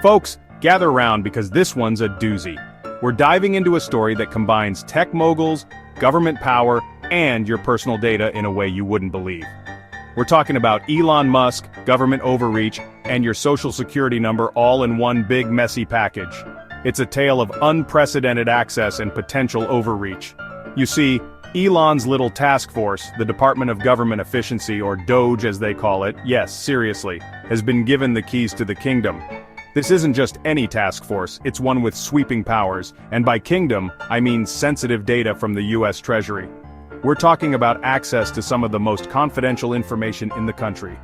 Folks, gather round because this one's a doozy. We're diving into a story that combines tech moguls, government power, and your personal data in a way you wouldn't believe. We're talking about Elon Musk, government overreach, and your social security number all in one big messy package. It's a tale of unprecedented access and potential overreach. You see, Elon's little task force, the Department of Government Efficiency, or DOGE as they call it, yes, seriously, has been given the keys to the kingdom. This isn't just any task force, it's one with sweeping powers, and by kingdom, I mean sensitive data from the US Treasury. We're talking about access to some of the most confidential information in the country.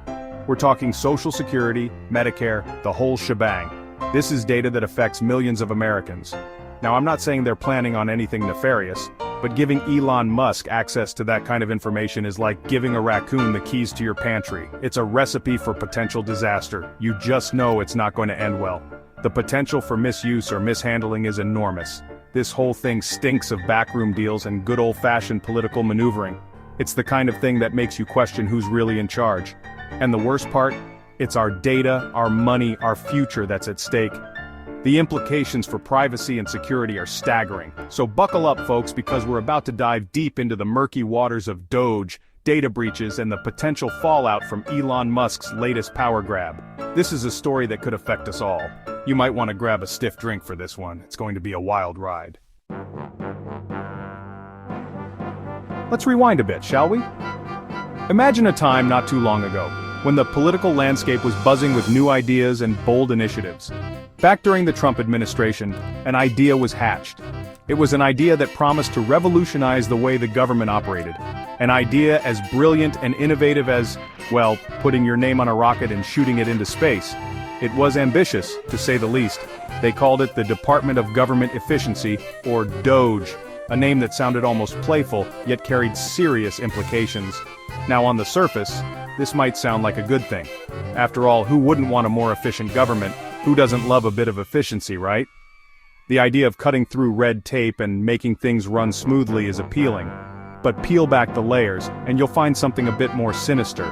We're talking Social Security, Medicare, the whole shebang. This is data that affects millions of Americans. Now, I'm not saying they're planning on anything nefarious, but giving Elon Musk access to that kind of information is like giving a raccoon the keys to your pantry. It's a recipe for potential disaster. You just know it's not going to end well. The potential for misuse or mishandling is enormous. This whole thing stinks of backroom deals and good old-fashioned political maneuvering. It's the kind of thing that makes you question who's really in charge. And the worst part? It's our data, our money, our future that's at stake. The implications for privacy and security are staggering. So buckle up, folks, because we're about to dive deep into the murky waters of DOGE, data breaches, and the potential fallout from Elon Musk's latest power grab. This is a story that could affect us all. You might want to grab a stiff drink for this one. It's going to be a wild ride. Let's rewind a bit, shall we? Imagine a time not too long ago, when the political landscape was buzzing with new ideas and bold initiatives. Back during the Trump administration, an idea was hatched. It was an idea that promised to revolutionize the way the government operated. An idea as brilliant and innovative as, well, putting your name on a rocket and shooting it into space. It was ambitious, to say the least. They called it the Department of Government Efficiency, or DOGE, a name that sounded almost playful, yet carried serious implications. Now on the surface, this might sound like a good thing. After all, who wouldn't want a more efficient government? Who doesn't love a bit of efficiency, right? The idea of cutting through red tape and making things run smoothly is appealing. But peel back the layers, and you'll find something a bit more sinister.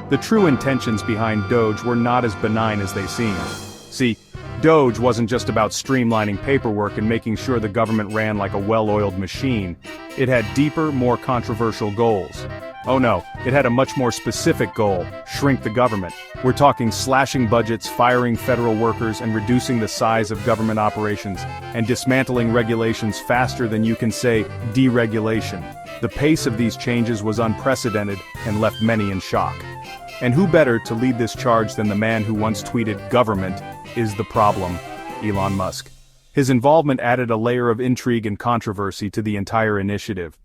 The true intentions behind DOGE were not as benign as they seemed. See, DOGE wasn't just about streamlining paperwork and making sure the government ran like a well-oiled machine. It had deeper, more controversial goals. Oh no, it had a much more specific goal: shrink the government. We're talking slashing budgets, firing federal workers, and reducing the size of government operations, and dismantling regulations faster than you can say deregulation. The pace of these changes was unprecedented and left many in shock. And who better to lead this charge than the man who once tweeted, "Government is the problem," Elon Musk. His involvement added a layer of intrigue and controversy to the entire initiative.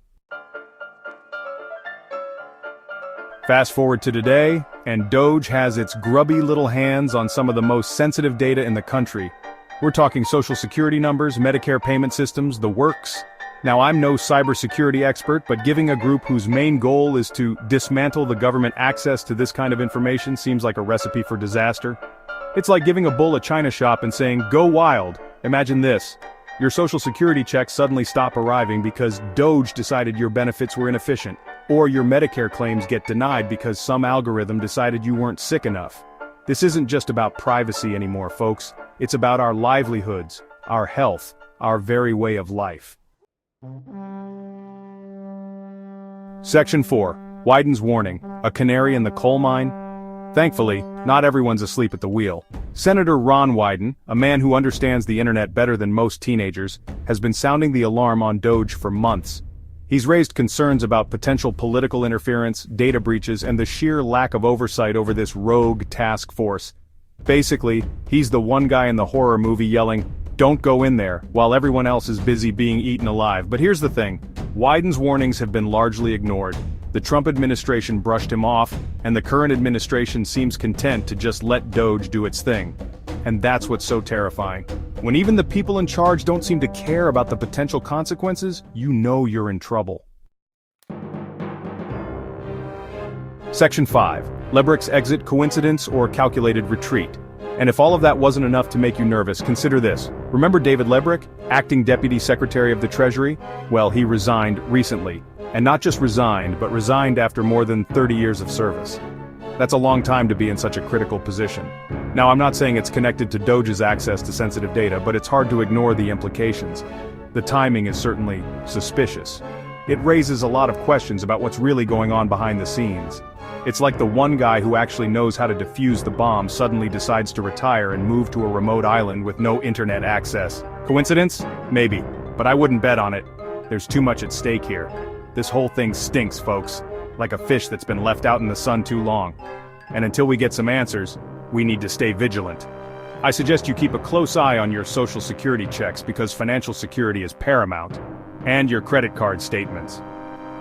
Fast forward to today, and DOGE has its grubby little hands on some of the most sensitive data in the country. We're talking social security numbers, Medicare payment systems, the works. Now, I'm no cybersecurity expert, but giving a group whose main goal is to dismantle the government access to this kind of information seems like a recipe for disaster. It's like giving a bull a china shop and saying, "Go wild." Imagine this. Your social security checks suddenly stop arriving because DOGE decided your benefits were inefficient. Or your Medicare claims get denied because some algorithm decided you weren't sick enough. This isn't just about privacy anymore, folks. It's about our livelihoods, our health, our very way of life. Section 4. Wyden's warning, a canary in the coal mine? Thankfully, not everyone's asleep at the wheel. Senator Ron Wyden, a man who understands the internet better than most teenagers, has been sounding the alarm on DOGE for months. He's raised concerns about potential political interference, data breaches, and the sheer lack of oversight over this rogue task force. Basically, he's the one guy in the horror movie yelling, "Don't go in there," while everyone else is busy being eaten alive. But here's the thing, Wyden's warnings have been largely ignored. The Trump administration brushed him off, and the current administration seems content to just let DOGE do its thing. And that's what's so terrifying. When even the people in charge don't seem to care about the potential consequences, you know you're in trouble. Section 5. Lebrick's exit, coincidence or calculated retreat? And if all of that wasn't enough to make you nervous, consider this. Remember David Lebrick, acting Deputy Secretary of the Treasury? Well, he resigned recently. And not just resigned, but resigned after more than 30 years of service. That's a long time to be in such a critical position. Now, I'm not saying it's connected to DOGE's access to sensitive data, but it's hard to ignore the implications. The timing is certainly suspicious. It raises a lot of questions about what's really going on behind the scenes. It's like the one guy who actually knows how to defuse the bomb suddenly decides to retire and move to a remote island with no internet access. Coincidence? Maybe, but I wouldn't bet on it. There's too much at stake here. This whole thing stinks, folks, like a fish that's been left out in the sun too long. And until we get some answers, we need to stay vigilant. I suggest you keep a close eye on your social security checks because financial security is paramount, and your credit card statements.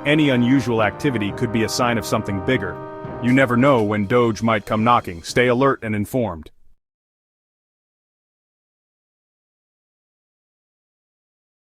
Any unusual activity could be a sign of something bigger. You never know when DOGE might come knocking. Stay alert and informed.